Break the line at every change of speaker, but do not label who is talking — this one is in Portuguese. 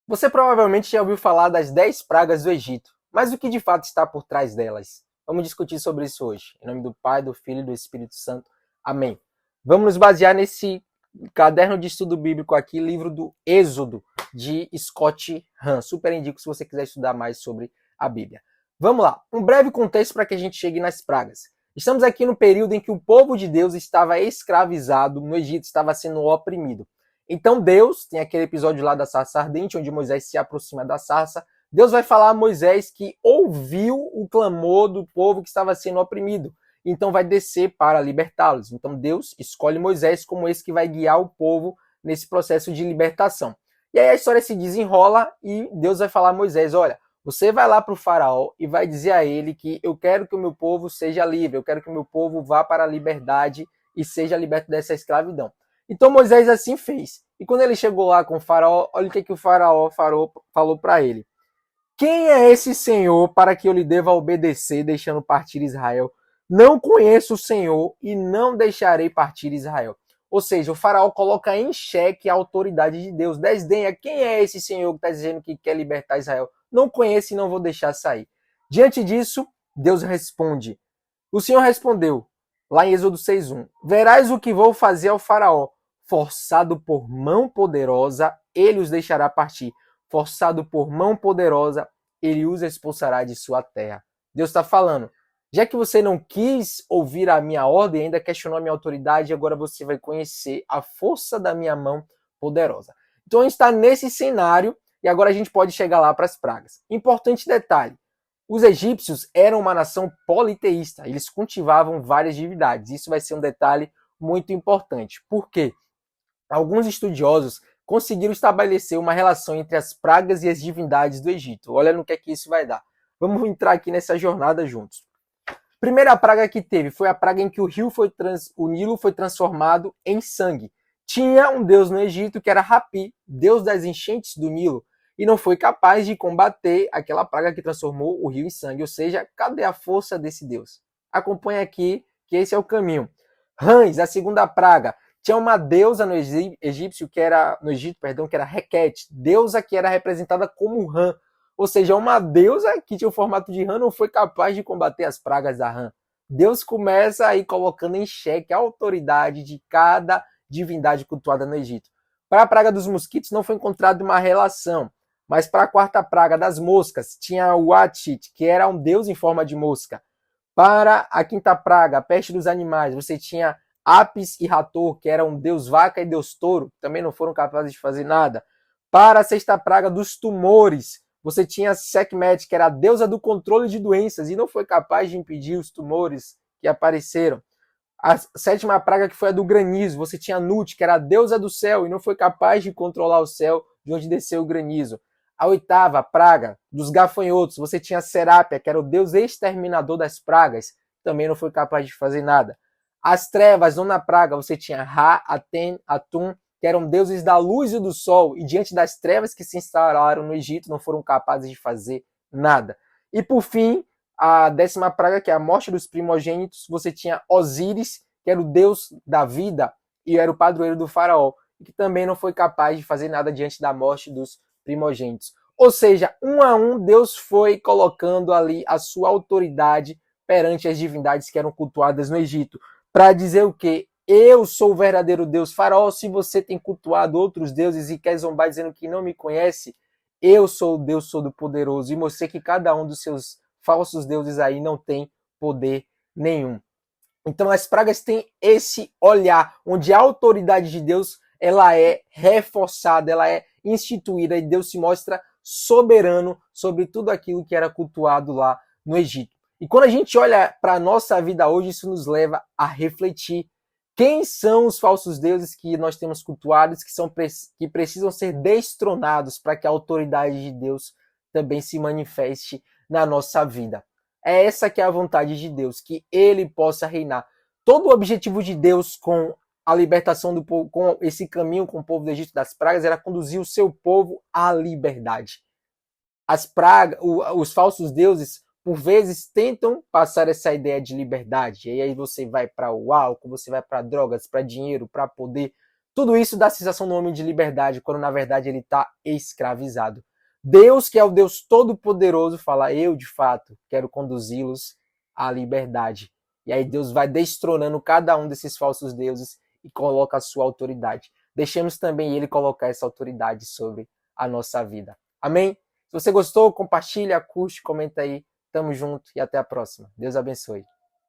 Você provavelmente já ouviu falar das 10 pragas do Egito, mas o que de fato está por trás delas? Vamos discutir sobre isso hoje. Em nome do Pai, do Filho e do Espírito Santo. Amém. Vamos nos basear nesse caderno de estudo bíblico aqui, livro do Êxodo, de Scott Hahn. Super indico se você quiser estudar mais sobre a Bíblia. Vamos lá. Um breve contexto para que a gente chegue nas pragas. Estamos aqui no período em que o povo de Deus estava escravizado no Egito, estava sendo oprimido. Então Deus, tem aquele episódio lá da sarça ardente, onde Moisés se aproxima da sarça, Deus vai falar a Moisés que ouviu o clamor do povo que estava sendo oprimido. Então vai descer para libertá-los. Então Deus escolhe Moisés como esse que vai guiar o povo nesse processo de libertação. E aí a história se desenrola e Deus vai falar a Moisés, olha, você vai lá para o faraó e vai dizer a ele que eu quero que o meu povo seja livre, eu quero que o meu povo vá para a liberdade e seja liberto dessa escravidão. Então Moisés assim fez. E quando ele chegou lá com o faraó, olha o que o faraó falou para ele. Quem é esse Senhor para que eu lhe deva obedecer, deixando partir Israel? Não conheço o Senhor e não deixarei partir Israel. Ou seja, o faraó coloca em xeque a autoridade de Deus. Desdenha, quem é esse Senhor que está dizendo que quer libertar Israel? Não conheço e não vou deixar sair. Diante disso, Deus responde. O Senhor respondeu, lá em Êxodo 6:1, verás o que vou fazer ao faraó. Forçado por mão poderosa, ele os deixará partir. Forçado por mão poderosa, ele os expulsará de sua terra. Deus está falando, já que você não quis ouvir a minha ordem, ainda questionou a minha autoridade, agora você vai conhecer a força da minha mão poderosa. Então a gente está nesse cenário e agora a gente pode chegar lá para as pragas. Importante detalhe, os egípcios eram uma nação politeísta, eles cultivavam várias divindades. Isso vai ser um detalhe muito importante. Por quê? Alguns estudiosos conseguiram estabelecer uma relação entre as pragas e as divindades do Egito. Olha no que é que isso vai dar. Vamos entrar aqui nessa jornada juntos. Primeira praga que teve foi a praga em que o Nilo foi transformado em sangue. Tinha um deus no Egito que era Hapi, deus das enchentes do Nilo, e não foi capaz de combater aquela praga que transformou o rio em sangue. Ou seja, cadê a força desse deus? Acompanhe aqui que esse é o caminho. Rãs, a segunda praga. Tinha uma deusa no Egito que era Requete, deusa que era representada como rã. Ou seja, uma deusa que tinha o formato de rã não foi capaz de combater as pragas da rã. Deus começa aí colocando em xeque a autoridade de cada divindade cultuada no Egito. Para a praga dos mosquitos não foi encontrada uma relação, mas para a quarta praga das moscas tinha o Atit, que era um deus em forma de mosca. Para a quinta praga, a peste dos animais, você tinha Apis e Hathor, que eram deus vaca e deus touro, que também não foram capazes de fazer nada. Para a sexta praga dos tumores, você tinha Sekhmet, que era a deusa do controle de doenças e não foi capaz de impedir os tumores que apareceram. A sétima praga, que foi a do granizo, você tinha Nut, que era a deusa do céu e não foi capaz de controlar o céu de onde desceu o granizo. A oitava praga, dos gafanhotos, você tinha Serápia, que era o deus exterminador das pragas, também não foi capaz de fazer nada. As trevas, nona praga, você tinha Ra, Aten, Atum, que eram deuses da luz e do sol, e diante das trevas que se instalaram no Egito, não foram capazes de fazer nada. E por fim, a décima praga, que é a morte dos primogênitos, você tinha Osíris, que era o deus da vida e era o padroeiro do faraó, que também não foi capaz de fazer nada diante da morte dos primogênitos. Ou seja, um a um, Deus foi colocando ali a sua autoridade perante as divindades que eram cultuadas no Egito, para dizer o quê? Eu sou o verdadeiro Deus. Faraó, se você tem cultuado outros deuses e quer zombar dizendo que não me conhece, eu sou o Deus Todo-Poderoso e mostrei que cada um dos seus falsos deuses aí não tem poder nenhum. Então as pragas têm esse olhar, onde a autoridade de Deus ela é reforçada, ela é instituída e Deus se mostra soberano sobre tudo aquilo que era cultuado lá no Egito. E quando a gente olha para a nossa vida hoje, isso nos leva a refletir quem são os falsos deuses que nós temos cultuados, que precisam ser destronados para que a autoridade de Deus também se manifeste na nossa vida. É essa que é a vontade de Deus, que ele possa reinar. Todo o objetivo de Deus com a libertação do povo, com esse caminho com o povo do Egito das pragas, era conduzir o seu povo à liberdade. As pragas, os falsos deuses, por vezes, tentam passar essa ideia de liberdade. E aí você vai para o álcool, você vai para drogas, para dinheiro, para poder. Tudo isso dá a sensação no homem de liberdade, quando na verdade ele está escravizado. Deus, que é o Deus Todo-Poderoso, fala: eu de fato quero conduzi-los à liberdade. E aí Deus vai destronando cada um desses falsos deuses e coloca a sua autoridade. Deixemos também ele colocar essa autoridade sobre a nossa vida. Amém? Se você gostou, compartilha, curte, comenta aí. Tamo junto e até a próxima. Deus abençoe.